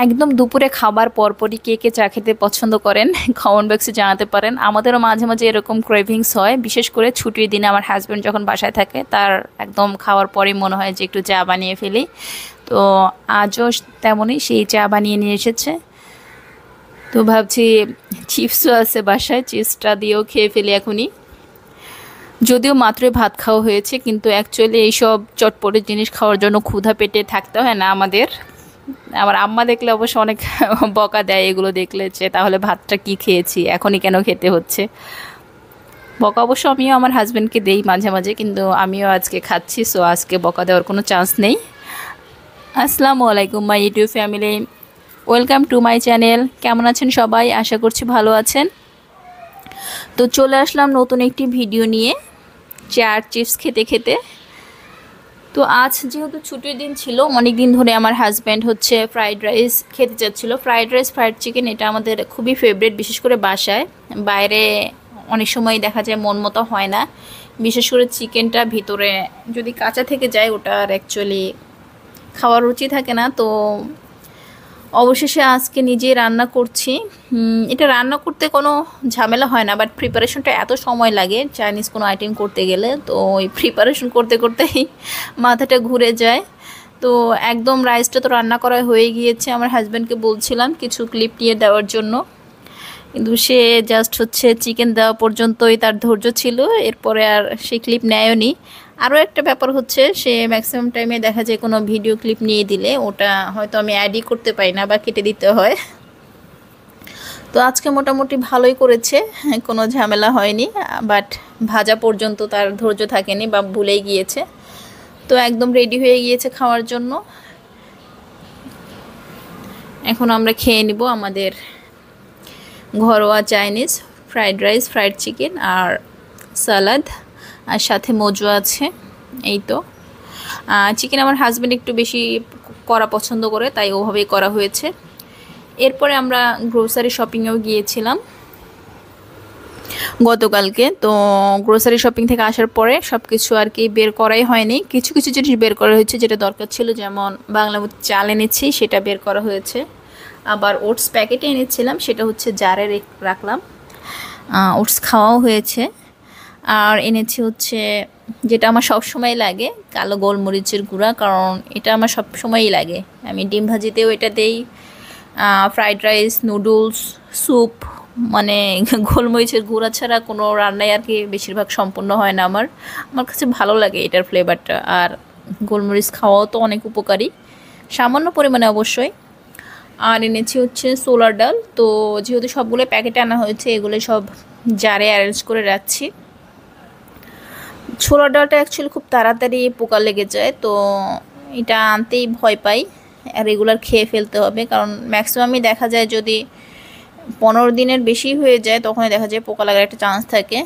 একদম দুপুরে খাবার পরপরই কে কে চা খেতে পছন্দ করেন কমেন্ট বক্সে জানাতে পারেন। আমাদেরও মাঝে মাঝে এরকম ক্রেভিংস হয়, বিশেষ করে ছুটির দিনে আমার হাজব্যান্ড যখন বাসায় থাকে তার একদম খাওয়ার পরেই মনে হয় যে একটু চা বানিয়ে ফেলি। তো আজও তেমনই সেই চা বানিয়ে নিয়ে এসেছে। তো ভাবছি চিপসও আছে বাসায়, চিপসটা দিয়েও খেয়ে ফেলি এখনই। যদিও মাত্রই ভাত খাওয়া হয়েছে, কিন্তু অ্যাকচুয়ালি এইসব চটপটে জিনিস খাওয়ার জন্য ক্ষুধা পেটে থাকতে হয় না আমাদের। আমার আম্মা দেখলে অবশ্য অনেক বকা দেয় এগুলো দেখলে, যে তাহলে ভাতটা কি খেয়েছি, এখনই কেন খেতে হচ্ছে। বকা অবশ্য আমিও আমার হাজব্যান্ডকে দেই মাঝে মাঝে, কিন্তু আমিও আজকে খাচ্ছি, সো আজকে বকা দেওয়ার কোনো চান্স নেই। আসসালামু আলাইকুম my YouTube family, welcome to my channel. কেমন আছেন সবাই? আশা করছি ভালো আছেন। তো চলে আসলাম নতুন একটি ভিডিও নিয়ে, চার চিপস খেতে খেতে। তো আজ যেহেতু ছুটির দিন ছিল, অনেক দিন ধরে আমার হাজব্যান্ড হচ্ছে ফ্রাইড রাইস খেতে চাচ্ছিল। ফ্রাইড রাইস, ফ্রাইড চিকেন এটা আমাদের খুবই ফেভারিট, বিশেষ করে বাসায়। বাইরে অনেক সময় দেখা যায় মন মতো হয় না, বিশেষ করে চিকেনটা ভিতরে যদি কাঁচা থেকে যায় ওটার অ্যাকচুয়ালি খাওয়ার রুচি থাকে না। তো অবশেষে আজকে নিজেই রান্না করছি। এটা রান্না করতে কোনো ঝামেলা হয় না, বাট প্রিপারেশনটা এত সময় লাগে চাইনিজ কোনো আইটেম করতে গেলে। তো ওই প্রিপারেশন করতে করতেই মাথাটা ঘুরে যায়। তো একদম রাইসটা তো রান্না করা হয়ে গিয়েছে। আমার হাজব্যান্ডকে বলছিলাম কিছু ক্লিপ নিয়ে দেওয়ার জন্য, কিন্তু সে জাস্ট হচ্ছে চিকেন দেওয়া পর্যন্তই তার ধৈর্য ছিল, এরপরে আর সেই ক্লিপ নেয়নি। আরও একটা ব্যাপার হচ্ছে, সে ম্যাক্সিমাম টাইমে দেখা যায় কোনো ভিডিও ক্লিপ নিয়ে দিলে ওটা হয়তো আমি অ্যাডই করতে পারি না বা কেটে দিতে হয়। তো আজকে মোটামুটি ভালোই করেছে, কোনো ঝামেলা হয়নি। বাট ভাজা পর্যন্ত তার ধৈর্য থাকেনি বা ভুলেই গিয়েছে। তো একদম রেডি হয়ে গিয়েছে খাওয়ার জন্য। এখন আমরা খেয়ে নিব আমাদের ঘরোয়া Chinese fried rice, fried chicken আর সালাদ, আর সাথে মজু আছে। এই তো চিকেন আমার হাজব্যান্ড একটু বেশি করা পছন্দ করে, তাই ওভাবেই করা হয়েছে। এরপরে আমরা গ্রোসারি শপিংয়েও গিয়েছিলাম গতকালকে। তো গ্রোসারি শপিং থেকে আসার পরে সব কিছু আর কি বের করাই হয়নি, কিছু কিছু জিনিস বের করা হয়েছে যেটা দরকার ছিল। যেমন বাংলা চাল এনেছি, সেটা বের করা হয়েছে। আবার ওটস প্যাকেটে এনেছিলাম, সেটা হচ্ছে জারে রাখলাম। ওটস খাওয়াও হয়েছে। আর এনেছি হচ্ছে যেটা আমার সব সময় লাগে, কালো গোলমরিচের গুঁড়া, কারণ এটা আমার সব সময়ই লাগে। আমি ডিম ভাজিতেও এটা দেই, ফ্রাইড রাইস, নুডলস, স্যুপ, মানে গোলমরিচের গুঁড়া ছাড়া কোনো রান্নাই আর কি বেশিরভাগ সম্পূর্ণ হয় না আমার। আমার কাছে ভালো লাগে এটার ফ্লেভারটা। আর গোলমরিচ খাওয়াও তো অনেক উপকারী, সামান্য পরিমাণে অবশ্যই। আর এনেছি হচ্ছে ছোলার ডাল। তো যেহেতু সবগুলো প্যাকেটে আনা হয়েছে, এগুলো সব জারে অ্যারেঞ্জ করে রাখছি। ছোলার ডালটা অ্যাকচুয়ালি খুব তাড়াতাড়ি পোকা লেগে যায়, তো এটা আনতেই ভয় পাই। রেগুলার খেয়ে ফেলতে হবে, কারণ ম্যাক্সিমামই দেখা যায় যদি 15 দিনের বেশি হয়ে যায় তখনই দেখা যায় পোকা লাগার একটা চান্স থাকে।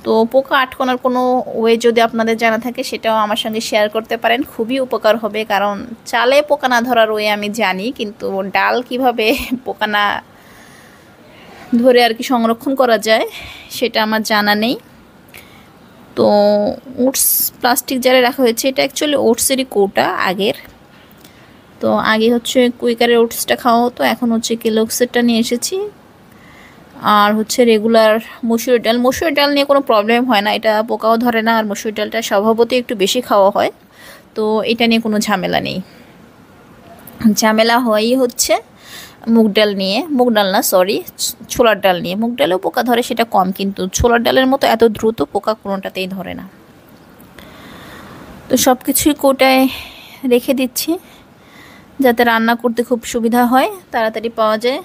তো পোকা আটকানোর কোনো ওয়ে যদি আপনাদের জানা থাকে সেটাও আমার সঙ্গে শেয়ার করতে পারেন, খুবই উপকার হবে। কারণ চালে পোকা না ধরার ওয়ে আমি জানি, কিন্তু ডাল কিভাবে পোকা না ধরে আর কি সংরক্ষণ করা যায় সেটা আমার জানা নেই। তো ওটস প্লাস্টিক জারে রাখা হয়েছে, এটা অ্যাকচুয়ালি ওটসেরই কৌটা আগের। তো আগে হচ্ছে কুইকারের ওটসটা খাওয়া হতো, এখন হচ্ছে কেলগসেরটা নিয়ে এসেছি। আর হচ্ছে রেগুলার মসুর ডাল। মসুর ডাল নিয়ে কোনো প্রবলেম হয় না, এটা পোকাও ধরে না। আর মসুর ডালটা স্বভাবতই একটু বেশি খাওয়া হয়, তো এটা নিয়ে কোনো ঝামেলা নেই। ঝামেলা হয়ই হচ্ছে মুগ ডাল নিয়ে, মুগ ডাল না সরি, ছোলার ডাল নিয়ে। মুগ ডালেও পোকা ধরে, সেটা কম, কিন্তু ছোলার ডালের মতো এত দ্রুত পোকা কোনোটাতেই ধরে না। তো সব কিছুই কোটায় রেখে দিচ্ছি যাতে রান্না করতে খুব সুবিধা হয়, তাড়াতাড়ি পাওয়া যায়।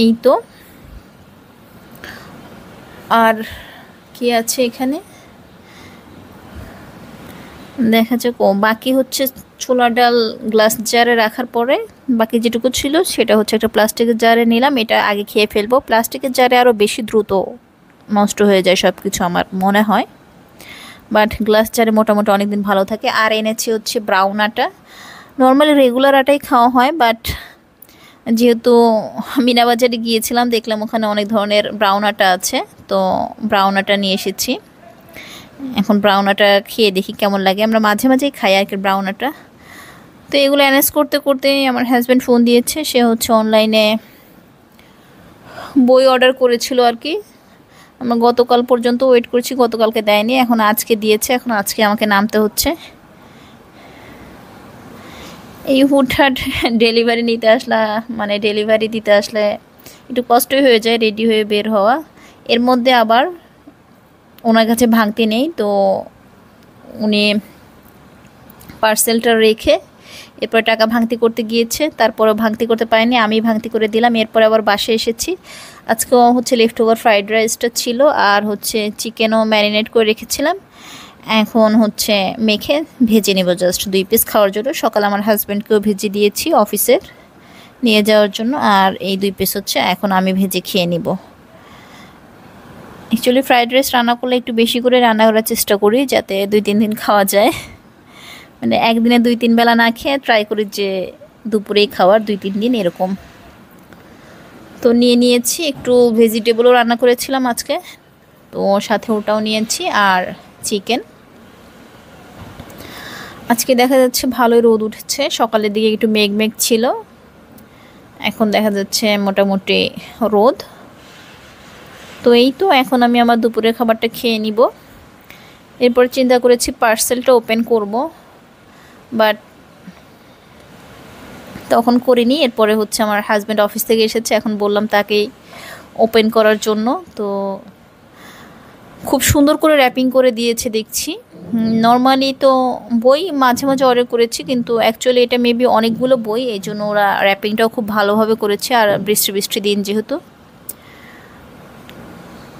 এই তো। আর কি আছে এখানে দেখা যাক। বাকি হচ্ছে ছোলার ডাল গ্লাস জারে রাখার পরে বাকি যেটুকু ছিল সেটা হচ্ছে একটা প্লাস্টিকের জারে নিলাম। এটা আগে খেয়ে ফেলবো, প্লাস্টিকের জারে আরও বেশি দ্রুত নষ্ট হয়ে যায় সব কিছু আমার মনে হয়, বাট গ্লাস জারে মোটামুটি অনেক দিন ভালো থাকে। আর এনেছি হচ্ছে ব্রাউন আটা। নর্মালি রেগুলার আটাই খাওয়া হয়, বাট যেহেতু মিনা বাজারে গিয়েছিলাম দেখলাম ওখানে অনেক ধরনের ব্রাউন আটা আছে, তো ব্রাউন আটা নিয়ে এসেছি। এখন ব্রাউন আটা খেয়ে দেখি কেমন লাগে। আমরা মাঝে মাঝেই খাই আর কি ব্রাউন আটা। তো এগুলো অ্যারেঞ্জ করতে করতেই আমার হাজব্যান্ড ফোন দিয়েছে। সে হচ্ছে অনলাইনে বই অর্ডার করেছিল আর কি। আমরা গতকাল পর্যন্ত ওয়েট করছি, গতকালকে দেয়নি, এখন আজকে দিয়েছে, এখন আজকে আমাকে নামতে হচ্ছে। এই হুটহাট ডেলিভারি নিতে আসলে, মানে ডেলিভারি দিতে আসলে একটু কষ্টই হয়ে যায় রেডি হয়ে বের হওয়া। এর মধ্যে আবার ওনার কাছে ভাঙতি নেই, তো উনি পার্সেলটা রেখে এরপর টাকা ভাঙতি করতে গিয়েছে, তারপরে ভাঙতি করতে পারিনি, আমি ভাঙতি করে দিলাম। এরপর আবার বাসায় এসেছি। আজকেও হচ্ছে লেফট ওভার ফ্রাইড রাইসটা ছিল, আর হচ্ছে চিকেনও ম্যারিনেট করে রেখেছিলাম। এখন হচ্ছে মেখে ভেজে নেব জাস্ট 2 পিস খাওয়ার জন্য। সকালে আমার হাজব্যান্ডকেও ভেজে দিয়েছি অফিসের নিয়ে যাওয়ার জন্য, আর এই 2 পিস হচ্ছে এখন আমি ভেজে খেয়ে নিব। অ্যাকচুয়ালি ফ্রাইড রাইস রান্না করলে একটু বেশি করে রান্না করার চেষ্টা করি, যাতে 2-3 দিন খাওয়া যায়। মানে একদিনে 2-3 বেলা না খেয়ে ট্রাই করি যে দুপুরেই খাওয়ার 2-3 দিন এরকম। তো নিয়েছি একটু ভেজিটেবলও রান্না করেছিলাম আজকে, তো সাথে ওটাও নিয়েছি, আর চিকেন। আজকে দেখা যাচ্ছে ভালোই রোদ উঠেছে, সকালের দিকে একটু মেঘ মেঘ ছিল, এখন দেখা যাচ্ছে মোটামুটি রোদ। তো এই তো এখন আমি আমার দুপুরের খাবারটা খেয়ে নিব। এরপর চিন্তা করেছি পার্সেলটা ওপেন করব, বাট তখন করিনি। এরপরে হচ্ছে আমার হাজব্যান্ড অফিস থেকে এসেছে, এখন বললাম তাকেই ওপেন করার জন্য। তো খুব সুন্দর করে র্যাপিং করে দিয়েছে দেখছি। নর্মালি তো বই মাঝে মাঝে অর্ডার করেছি, কিন্তু অ্যাকচুয়ালি এটা মেবি অনেকগুলো বই, এই জন্য ওরা র্যাপিংটাও খুব ভালোভাবে করেছে, আর বৃষ্টি বৃষ্টি দিন যেহেতু।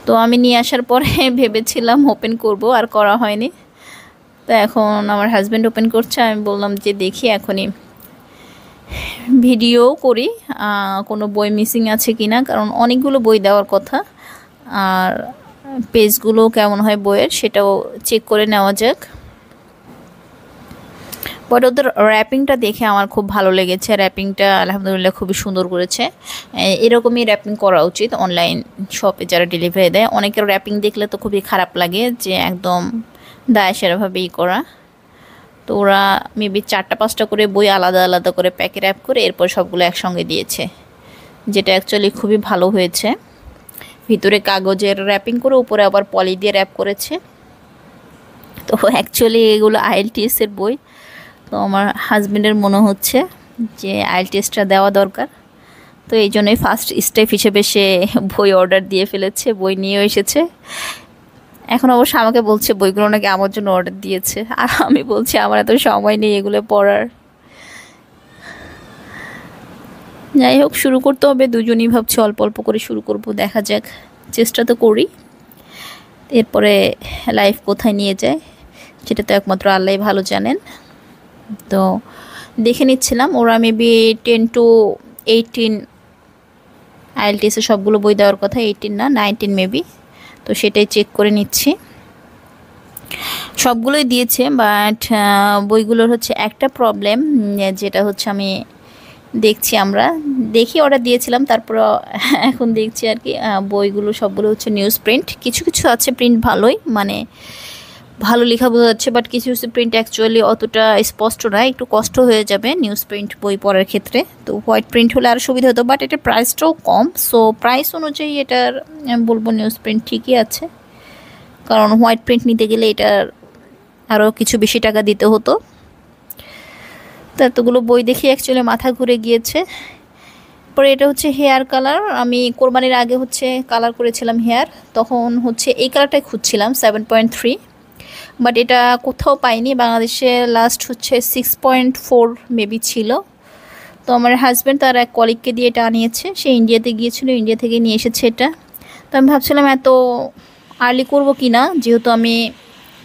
তো আমি নিয়ে আসার পরে ভেবেছিলাম ওপেন করব, আর করা হয়নি। তো এখন আমার হাজব্যান্ড ওপেন করছে, আমি বললাম যে দেখি এখনই ভিডিও করি কোনো বই মিসিং আছে কি না, কারণ অনেকগুলো বই দেওয়ার কথা, আর পেজগুলো কেমন হয় বইয়ের সেটাও চেক করে নেওয়া যাক। বাট ওদের র্যাপিংটা দেখে আমার খুব ভালো লেগেছে, র্যাপিংটা আলহামদুলিল্লাহ খুবই সুন্দর করেছে। এরকমই র্যাপিং করা উচিত অনলাইন শপে যারা ডেলিভারি দেয়। অনেকের র্যাপিং দেখলে তো খুবই খারাপ লাগে, যে একদম দায় সেরাভাবেই করা। তো ওরা মেবি 4টা-5টা করে বই আলাদা আলাদা করে প্যাকে র্যাপ করে এরপর সবগুলো একসঙ্গে দিয়েছে, যেটা অ্যাকচুয়ালি খুবই ভালো হয়েছে। ভিতরে কাগজের র্যাপিং করে উপরে আবার পলি দিয়ে র্যাপ করেছে। তো অ্যাকচুয়ালি এগুলো IELTS-এর বই। তো আমার হাজব্যান্ডের মনে হচ্ছে যে IELTS-টা দেওয়া দরকার, তো এই জন্যই ফার্স্ট স্টেপ হিসেবে সে বই অর্ডার দিয়ে ফেলেছে, বই নিয়েও এসেছে। এখন অবশ্য আমাকে বলছে বইগুলো নাকি আমার জন্য অর্ডার দিয়েছে, আর আমি বলছি আমার এত সময় নেই এগুলো পড়ার। যাই হোক, শুরু করতে হবে, দুজনেই ভাবছি অল্প অল্প করে শুরু করব, দেখা যাক, চেষ্টা তো করি। এরপরে লাইফ কোথায় নিয়ে যায় সেটা তো একমাত্র আল্লাহই ভালো জানেন। তো দেখে নিচ্ছিলাম ওরা মেবি 10 to 18 IELTS-এ সবগুলো বই দেওয়ার কথা, 18 না 19 মেবি। তো সেটাই চেক করে নিচ্ছি। সবগুলোই দিয়েছে, বাট বইগুলোর হচ্ছে একটা প্রবলেম, যেটা হচ্ছে আমি আমরা দেখি অর্ডার দিয়েছিলাম, তারপর এখন দেখছি আর কি বইগুলো সবগুলো হচ্ছে নিউজ প্রিন্ট। কিছু কিছু আছে প্রিন্ট ভালোই, মানে ভালো লেখা বোঝা যাচ্ছে, বাট কিছু কিছু প্রিন্ট অ্যাকচুয়ালি অতটা স্পষ্ট না, একটু কষ্ট হয়ে যাবে নিউজ প্রিন্ট বই পড়ার ক্ষেত্রে। তো হোয়াইট প্রিন্ট হলে আরও সুবিধা হতো, বাট এটার প্রাইসটাও কম। সো প্রাইস অনুযায়ী এটার আমি বলবো নিউজ প্রিন্ট ঠিকই আছে, কারণ হোয়াইট প্রিন্ট নিতে গেলে এটার আরও কিছু বেশি টাকা দিতে হতো। তো এতগুলো বই দেখে অ্যাকচুয়ালি মাথা ঘুরে গিয়েছে। পরে এটা হচ্ছে হেয়ার কালার, আমি কোরবানির আগে হচ্ছে কালার করেছিলাম হেয়ার, তখন হচ্ছে এই কালারটাই খুঁজছিলাম 7.3, বাট এটা কোথাও পাইনি। বাংলাদেশে লাস্ট হচ্ছে 6.4 মেবি ছিল। তো আমার হাজব্যান্ড তার এক কলিগকে দিয়ে এটা আনিয়েছে, সে ইন্ডিয়াতে গিয়েছিল, ইন্ডিয়া থেকে নিয়ে এসেছে এটা। তো আমি ভাবছিলাম এত আর্লি করবো কি না, যেহেতু আমি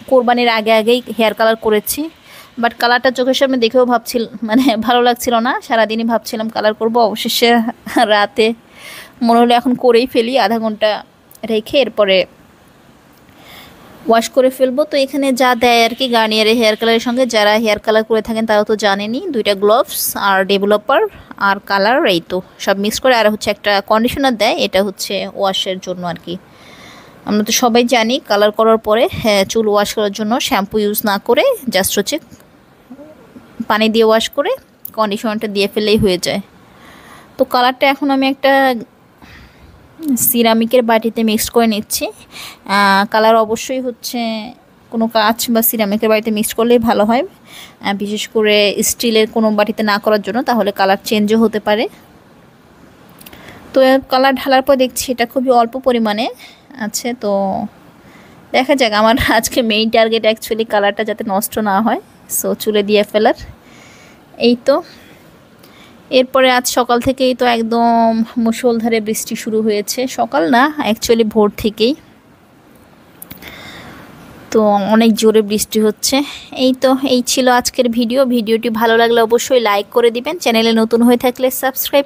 কোরবানির আগে আগেই হেয়ার কালার করেছি, বাট কালারটা চোখের সামনে দেখেও মানে ভালো লাগছিল না, সারাদিনই ভাবছিলাম কালার করব। অবশেষে রাতে মনে হলো এখন করেই ফেলি, আধা ঘন্টা রেখে এরপরে ওয়াশ করে ফেলবো। তো এখানে যা দেয় আর কি গার্নিয়ারের হেয়ার কালারের সঙ্গে, যারা হেয়ার কালার করে থাকেন তারা তো জানেনই, 2টা গ্লোভস আর ডেভেলপার আর কালার, এই তো সব মিক্স করে, আর হচ্ছে একটা কন্ডিশনার দেয়, এটা হচ্ছে ওয়াশের জন্য আর কি। আমরা তো সবাই জানি কালার করার পরে চুল ওয়াশ করার জন্য শ্যাম্পু ইউজ না করে জাস্ট হচ্ছে পানি দিয়ে ওয়াশ করে কন্ডিশনারটা দিয়ে ফেললেই হয়ে যায়। তো কালারটা এখন আমি একটা সিরামিকের বাটিতে মিক্সড করে নিচ্ছি। কালার অবশ্যই হচ্ছে কোনো কাঁচ বা সিরামিকের বাটিতে মিক্সড করলেই ভালো হয়, বিশেষ করে স্টিলের কোনো বাটিতে না করার জন্য, তাহলে কালার চেঞ্জও হতে পারে। তো কালার ঢালার পর দেখছি এটা খুবই অল্প পরিমাণে আছে। তো দেখা যাক, আমার আজকে মেইন টার্গেট অ্যাকচুয়ালি কালারটা যাতে নষ্ট না হয়, সো চুলে দিয়ে ফেলার। এই তো এরপরে আজ সকাল থেকেই তো একদম মুষলধারে বৃষ্টি শুরু হয়েছে, সকাল না অ্যাকচুয়ালি ভোর থেকেই, তো অনেক জোরে বৃষ্টি হচ্ছে। এই তো এই ছিল আজকের ভিডিওটি ভালো লাগলে অবশ্যই লাইক করে দিবেন, চ্যানেলে নতুন হয়ে থাকলে সাবস্ক্রাইব